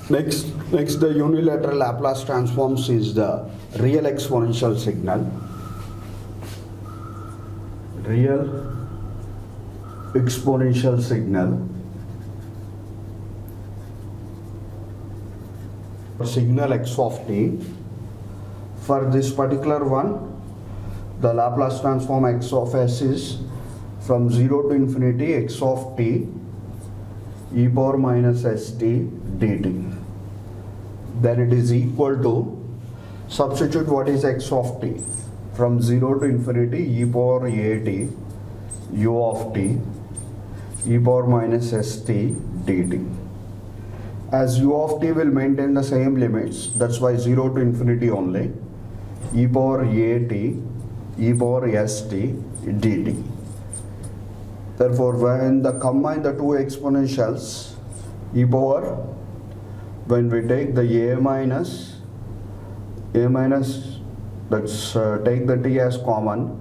Next, the unilateral Laplace transforms is the real exponential signal. Real exponential signal. Signal x of t. For this particular one, the Laplace transform x of s is from 0 to infinity x of t e power minus st dt. Then it is equal to, substitute what is x of t, from 0 to infinity e power at u of t e power minus st dt. As u of t will maintain the same limits, that's why 0 to infinity only, e power at e power st dt. Therefore, when the combine the two exponentials, e power, when we take the a minus, let's take the t as common,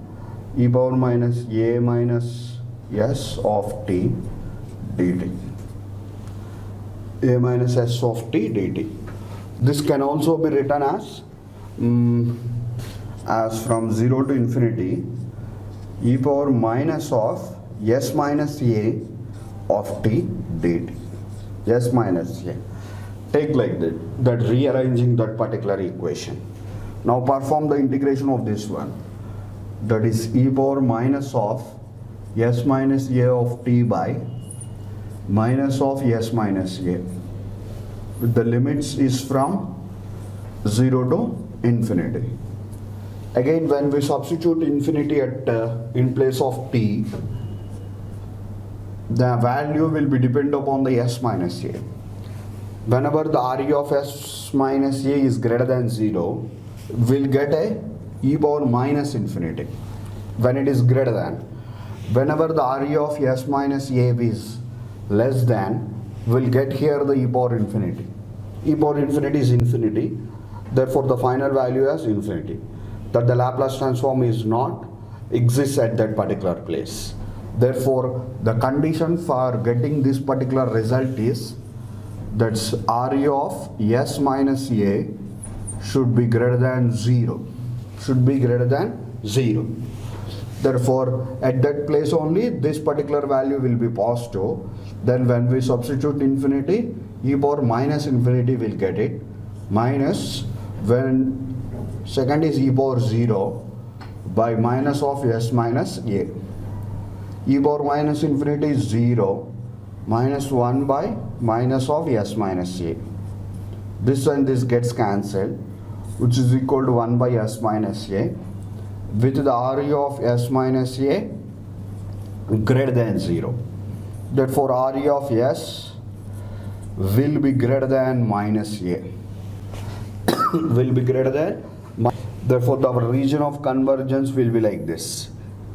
e power minus a minus s of t dt. A minus s of t dt. This can also be written as from 0 to infinity e power minus of s minus a of t dt. S minus a. Take like that rearranging that particular equation. Now perform the integration of this one. That is e power minus of s minus a of t by minus of s minus a. The limits is from 0 to infinity. Again, when we substitute infinity at in place of t, the value will be depend upon the s minus a. Whenever the RE of s minus a is greater than 0, we'll get a e power minus infinity. When it is greater than, whenever the RE of s minus a is less than, we'll get here the e power infinity. E power infinity is infinity, therefore the final value is infinity. That the Laplace transform is not exists at that particular place. Therefore, the condition for getting this particular result is that's RE of s minus a should be greater than 0. Should be greater than 0. Therefore, at that place only this particular value will be positive. Then when we substitute infinity, e power minus infinity will get it. Minus, when second is e power 0 by minus of s minus a. E power minus infinity is 0 minus 1 by minus of s minus a. This and this gets cancelled, which is equal to 1 by s minus a, with the RE of s minus a greater than 0. Therefore, RE of s will be greater than minus a. Will be greater than. Therefore, the region of convergence will be like this.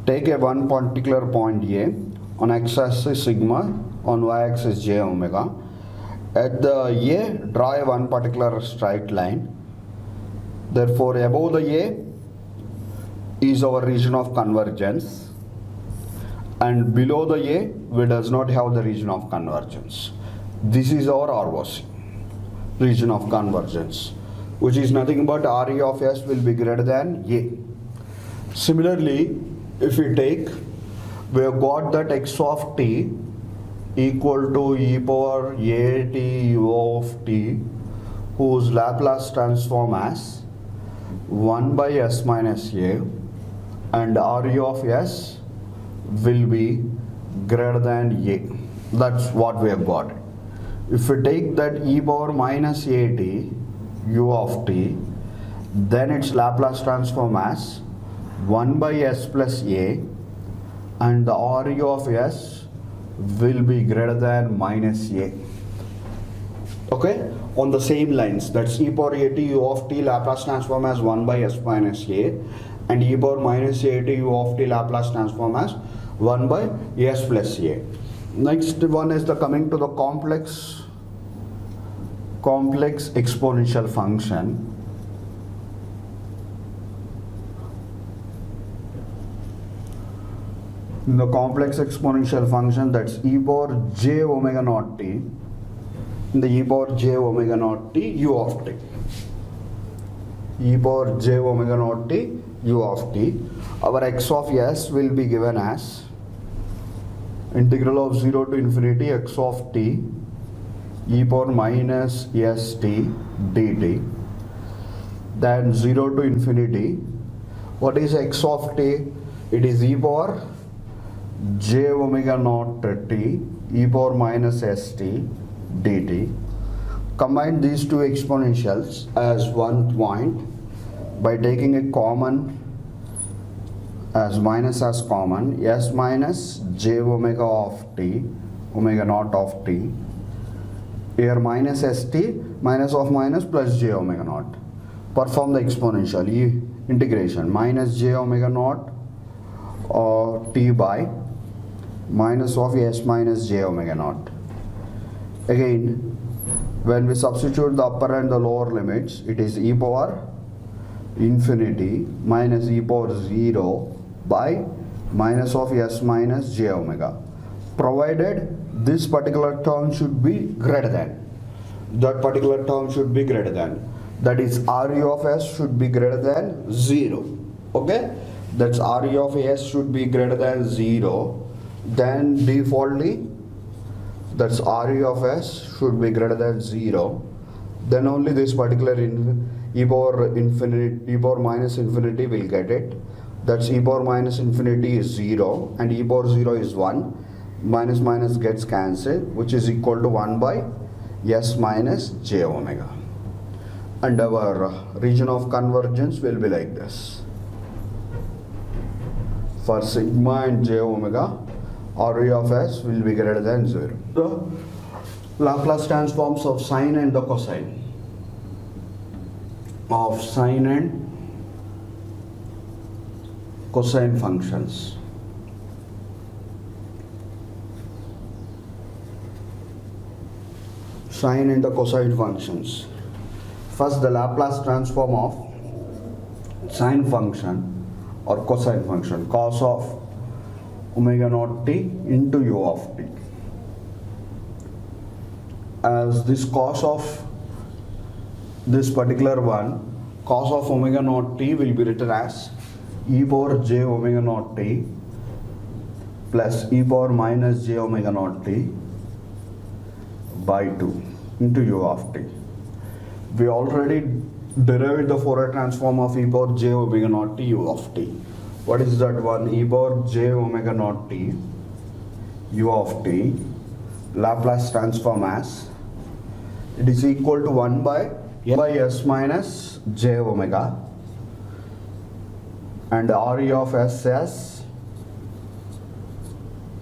Take a one particular point A, on x-axis sigma, on y-axis j omega. At the A, draw a one particular straight line. Therefore, above the A is our region of convergence, and below the A, we does not have the region of convergence. This is our ROC, region of convergence, which is nothing but RE of s will be greater than A. Similarly, if we take, we have got that x of t equal to e power a t u of t, whose Laplace transform as 1 by s minus a, and RE of s will be greater than a. That's what we have got. If we take that e power minus a t u of t, then its Laplace transform as 1 by s plus a, and the RE of s will be greater than minus a. Okay, on the same lines, that's e power a t u of t Laplace transform as 1 by s minus a, and e power minus a t u of t Laplace transform as 1 by s plus a. Next one is the coming to the complex exponential function. The complex exponential function, that's e power j omega naught t in the e power j omega naught t u of t. E power j omega naught t u of t. Our x of s will be given as integral of 0 to infinity x of t e power minus st dt. Then 0 to infinity. What is x of t? It is e power j omega naught t e power minus st dt. Combine these two exponentials as one point by taking a common as minus as common, s minus j omega of t, omega naught of t. Here minus st, minus of minus plus j omega naught. Perform the exponential integration, minus j omega naught t by minus of s minus j omega naught. Again, when we substitute the upper and the lower limits, it is e power infinity minus e power 0 by minus of s minus j omega, provided this particular term should be greater than, that particular term should be greater than, that is RU of s should be greater than 0. Okay, that's RU of s should be greater than 0. Then defaultly, that's RU of s should be greater than 0. Then only this particular e power infinity, e power minus infinity will get it. That's e power minus infinity is 0 and e power 0 is 1. Minus minus gets cancelled, which is equal to 1 by s minus j omega. And our region of convergence will be like this. For sigma and j omega, RU of s will be greater than 0. The Laplace transforms of sine and the cosine of sine and cosine functions. Sine and the cosine functions. First, the Laplace transform of sine function or cosine function, cos of omega naught t into u of t. As this cos of this particular one, cos of omega naught t will be written as e power j omega naught t plus e power minus j omega naught t by 2 into u of t. We already derived the Fourier transform of e power j omega naught t u of t. What is that one? E power j omega naught t u of t, Laplace transform as, it is equal to 1 by s minus j omega and RE of s as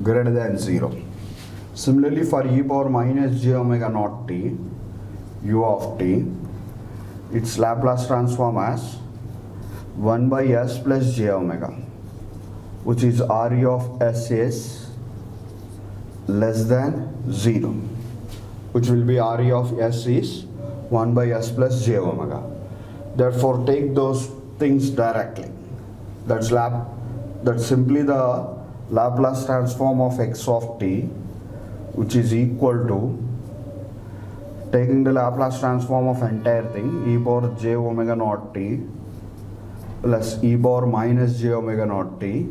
greater than 0. Similarly, for e power minus j omega naught t u of t, its Laplace transform as 1 by s plus j omega, which is RE of s is less than 0, which will be RE of s is 1 by s plus j omega. Therefore, take those things directly. That's simply the Laplace transform of x of t, which is equal to taking the Laplace transform of entire thing, e power j omega naught t plus e power minus j omega naught t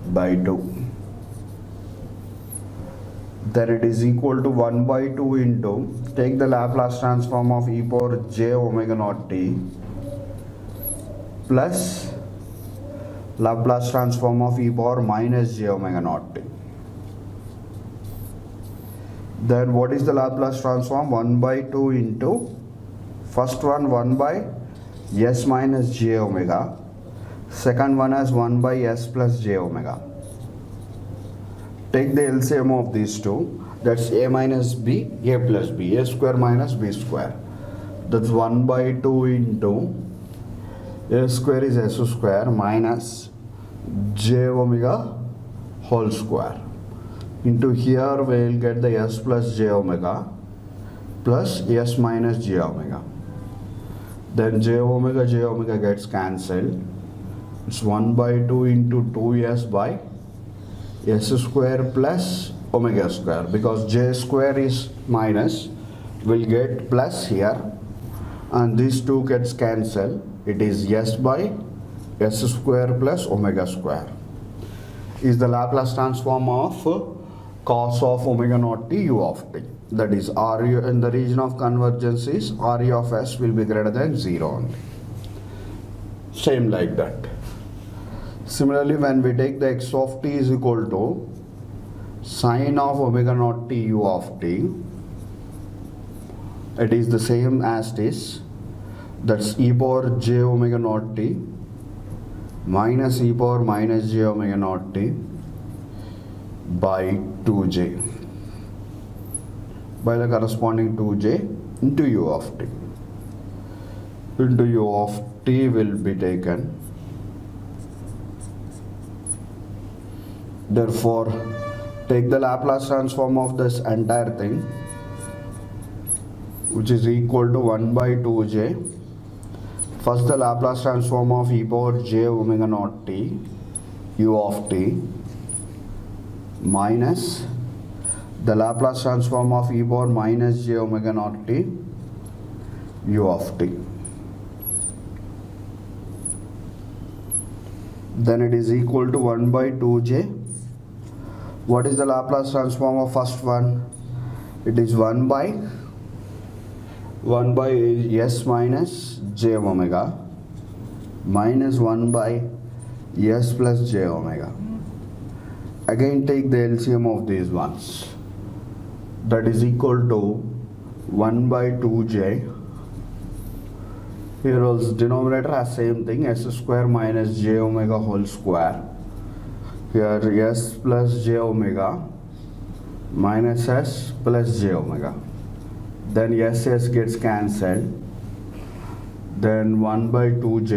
by 2. Then it is equal to 1 by 2 into, take the Laplace transform of e power j omega naught t plus Laplace transform of e power minus j omega naught t. Then what is the Laplace transform? 1 by 2 into, first one 1 by s minus j omega, second one as 1 by s plus j omega. Take the LCM of these two, that's a minus b, a plus b, a square minus b square. That's 1 by 2 into a square is s square minus j omega whole square. Into here we will get the s plus j omega plus s minus j omega. Then j omega gets cancelled. It's 1 by 2 into 2s by s square plus omega square, because j square is minus, will get plus here, and these two gets cancelled. It is s by s square plus omega square is the Laplace transform of cos of omega naught t u of t. That is RU in the region of convergence is RE of s will be greater than 0 only. Same like that. Similarly, when we take the x of t is equal to sine of omega naught t u of t, it is the same as this. That's e power j omega naught t minus e power minus j omega naught t by 2j by the corresponding 2j into u of t. Into u of t will be taken. Therefore, take the Laplace transform of this entire thing, which is equal to 1 by 2j. First, the Laplace transform of e power j omega naught t u of t minus the Laplace transform of e power minus j omega naught t u of t. Then it is equal to 1 by 2j. What is the Laplace transform of first one? It is 1 by s minus j omega minus 1 by s plus j omega. Again take the LCM of these ones. That is equal to 1 by 2j. Here also denominator has same thing, s square minus j omega whole square. Here s plus j omega minus s plus j omega. Then s gets cancelled. Then 1 by 2j.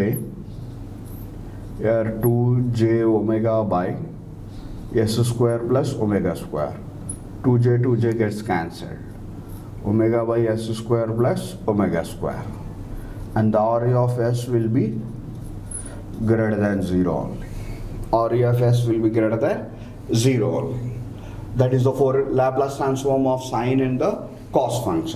Here 2j omega by s square plus omega square. 2j gets cancelled. Omega by s square plus omega square. And the RE of s will be greater than 0 only. RE of s will be greater than 0 only. That is the Laplace transform of sine and the cos function.